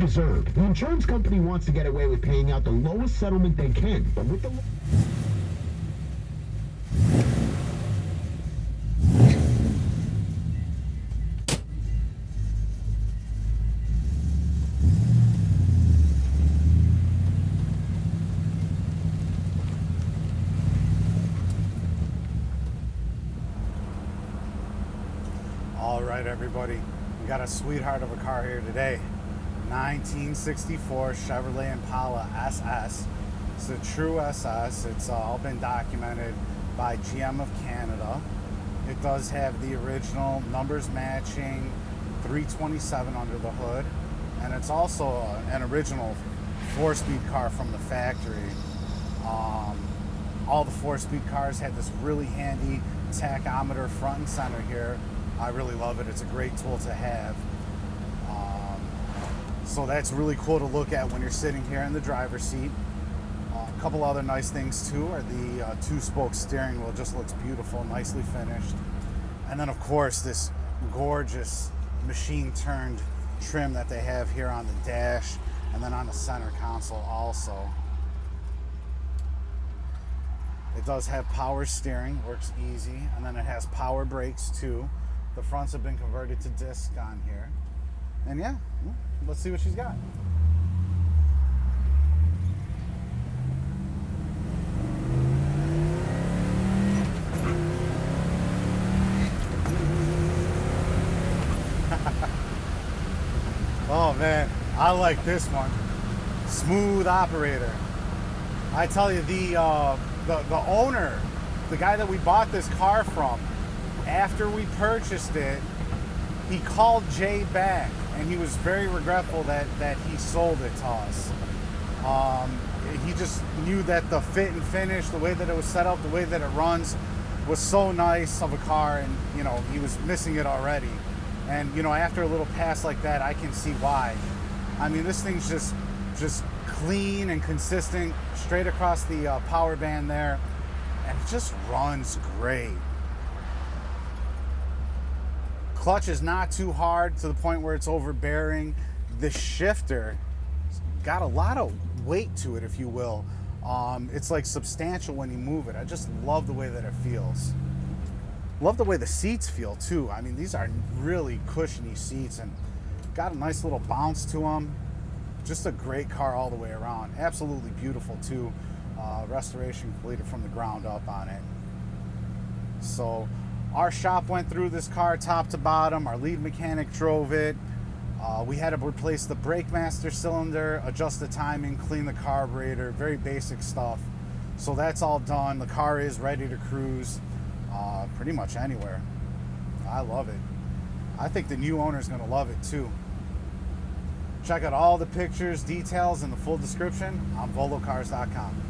deserved. The insurance company wants to get away with paying out the lowest settlement they can, but with the... All right, everybody, we got a sweetheart of a car here today. 1964 Chevrolet Impala SS. It's a true SS. It's all been documented by GM of Canada. It does have the original numbers matching 327 under the hood, and it's also an original 4-speed car from the factory. All the 4-speed cars had this really handy tachometer front and center here. I really love it. It's a great tool to have. So that's really cool to look at when you're sitting here in the driver's seat. A couple other nice things too are the 2-spoke steering wheel. Just looks beautiful, nicely finished. And then of course this gorgeous machine turned trim that they have here on the dash and then on the center console also. It does have power steering, works easy, and then it has power brakes too. The fronts have been converted to disc on here. And yeah, let's see what she's got. Oh man, I like this one. Smooth operator. I tell you, the owner, the guy that we bought this car from, after we purchased it, he called Jay back and he was very regretful that he sold it to us. He just knew that the fit and finish, the way that it was set up, the way that it runs was so nice of a car, and you know, he was missing it already. And you know, after a little pass like that, I can see why. I mean, this thing's just clean and consistent straight across the power band there, and it just runs great. Clutch is not too hard to the point where it's overbearing. The shifter got a lot of weight to it, if you will. It's like substantial when you move it. I just love the way that it feels. Love the way the seats feel too. I mean, these are really cushiony seats and got a nice little bounce to them. Just a great car all the way around. Absolutely beautiful too. Restoration completed from the ground up on it. So our shop went through this car top to bottom. Our lead mechanic drove it. We had to replace the brake master cylinder, adjust the timing, clean the carburetor, very basic stuff. So that's all done. The car is ready to cruise pretty much anywhere. I love it. I think the new owner is going to love it too. Check out all the pictures, details, and the full description on volocars.com.